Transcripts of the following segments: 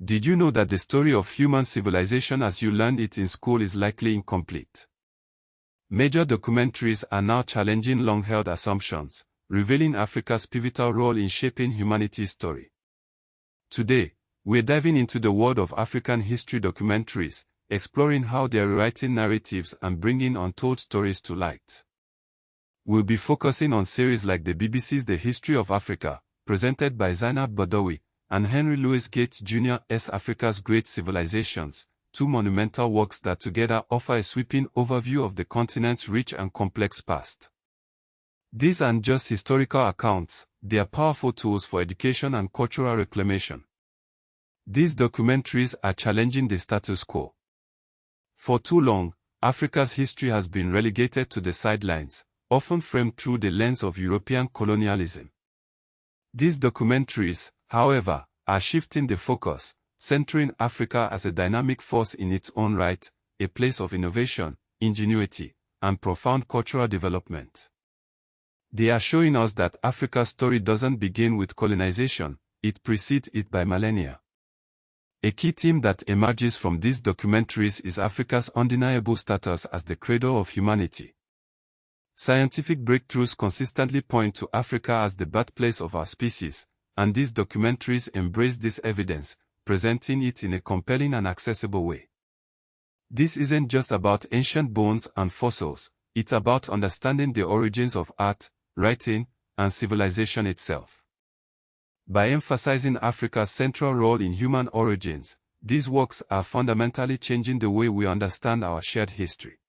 Did you know that the story of human civilization as you learned it in school is likely incomplete? Major documentaries are now challenging long-held assumptions, revealing Africa's pivotal role in shaping humanity's story. Today, we're diving into the world of African history documentaries, exploring how they're rewriting narratives and bringing untold stories to light. We'll be focusing on series like the BBC's The History of Africa, presented by Zeinab Badawi, and Henry Louis Gates Jr.'s Africa's Great Civilizations, two monumental works that together offer a sweeping overview of the continent's rich and complex past. These aren't just historical accounts, they are powerful tools for education and cultural reclamation. These documentaries are challenging the status quo. For too long, Africa's history has been relegated to the sidelines, often framed through the lens of European colonialism. These documentaries, however, are shifting the focus, centering Africa as a dynamic force in its own right, a place of innovation, ingenuity, and profound cultural development. They are showing us that Africa's story doesn't begin with colonization, it precedes it by millennia. A key theme that emerges from these documentaries is Africa's undeniable status as the cradle of humanity. Scientific breakthroughs consistently point to Africa as the birthplace of our species, and these documentaries embrace this evidence, presenting it in a compelling and accessible way. This isn't just about ancient bones and fossils, it's about understanding the origins of art, writing, and civilization itself. By emphasizing Africa's central role in human origins, these works are fundamentally changing the way we understand our shared history.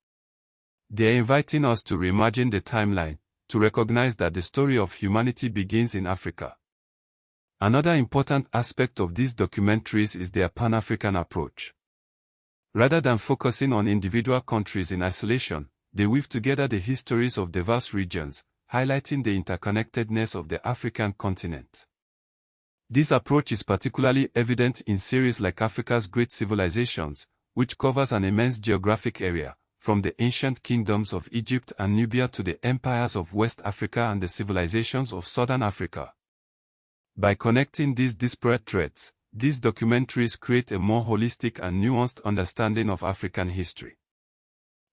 They are inviting us to reimagine the timeline, to recognize that the story of humanity begins in Africa. Another important aspect of these documentaries is their Pan-African approach. Rather than focusing on individual countries in isolation, they weave together the histories of diverse regions, highlighting the interconnectedness of the African continent. This approach is particularly evident in series like Africa's Great Civilizations, which covers an immense geographic area, from the ancient kingdoms of Egypt and Nubia to the empires of West Africa and the civilizations of Southern Africa. By connecting these disparate threads, these documentaries create a more holistic and nuanced understanding of African history.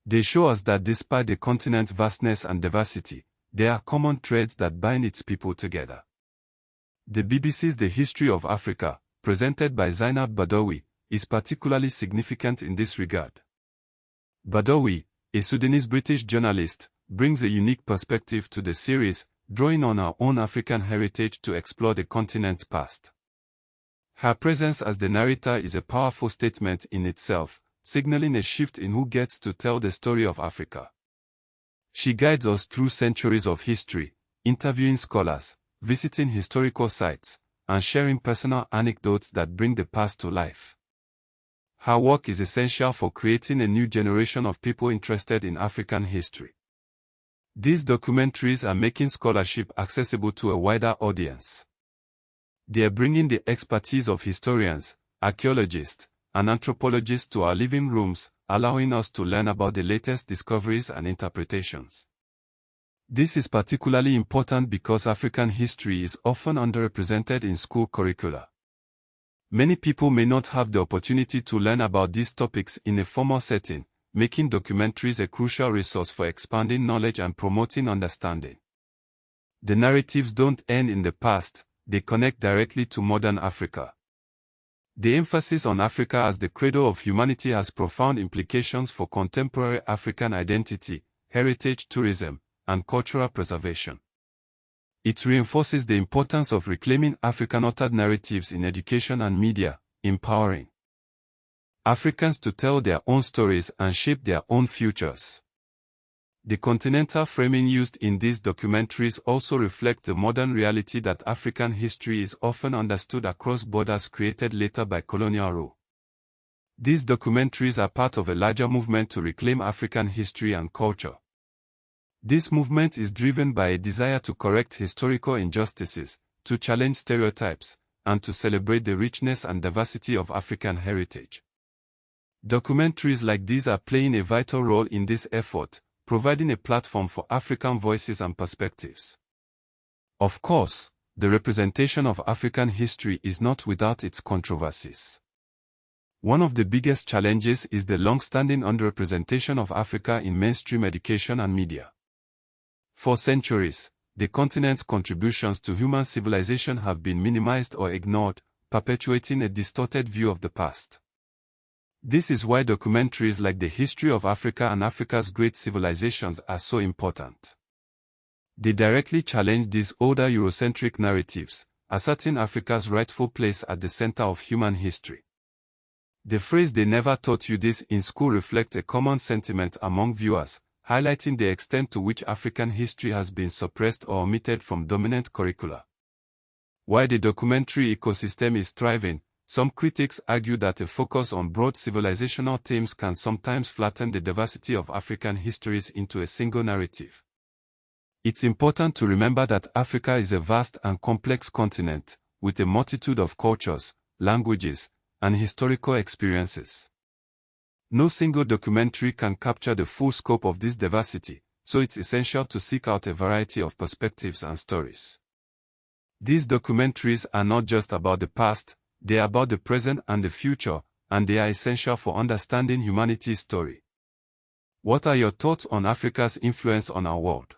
They show us that despite the continent's vastness and diversity, there are common threads that bind its people together. The BBC's The History of Africa, presented by Zeinab Badawi, is particularly significant in this regard. Badawi, a Sudanese-British journalist, brings a unique perspective to the series, drawing on our own African heritage to explore the continent's past. Her presence as the narrator is a powerful statement in itself, signaling a shift in who gets to tell the story of Africa. She guides us through centuries of history, interviewing scholars, visiting historical sites, and sharing personal anecdotes that bring the past to life. Her work is essential for creating a new generation of people interested in African history. These documentaries are making scholarship accessible to a wider audience. They are bringing the expertise of historians, archaeologists, and anthropologists to our living rooms, allowing us to learn about the latest discoveries and interpretations. This is particularly important because African history is often underrepresented in school curricula. Many people may not have the opportunity to learn about these topics in a formal setting, making documentaries a crucial resource for expanding knowledge and promoting understanding. The narratives don't end in the past, they connect directly to modern Africa. The emphasis on Africa as the cradle of humanity has profound implications for contemporary African identity, heritage tourism, and cultural preservation. It reinforces the importance of reclaiming African-authored narratives in education and media, empowering Africans to tell their own stories and shape their own futures. The continental framing used in these documentaries also reflect the modern reality that African history is often understood across borders created later by colonial rule. These documentaries are part of a larger movement to reclaim African history and culture. This movement is driven by a desire to correct historical injustices, to challenge stereotypes, and to celebrate the richness and diversity of African heritage. Documentaries like these are playing a vital role in this effort, providing a platform for African voices and perspectives. Of course, the representation of African history is not without its controversies. One of the biggest challenges is the long-standing underrepresentation of Africa in mainstream education and media. For centuries, the continent's contributions to human civilization have been minimized or ignored, perpetuating a distorted view of the past. This is why documentaries like The History of Africa and Africa's Great Civilizations are so important. They directly challenge these older Eurocentric narratives, asserting Africa's rightful place at the center of human history. The phrase "they never taught you this in school" reflects a common sentiment among viewers, highlighting the extent to which African history has been suppressed or omitted from dominant curricula. While the documentary ecosystem is thriving, some critics argue that a focus on broad civilizational themes can sometimes flatten the diversity of African histories into a single narrative. It's important to remember that Africa is a vast and complex continent, with a multitude of cultures, languages, and historical experiences. No single documentary can capture the full scope of this diversity, so it's essential to seek out a variety of perspectives and stories. These documentaries are not just about the past, they are about the present and the future, and they are essential for understanding humanity's story. What are your thoughts on Africa's influence on our world?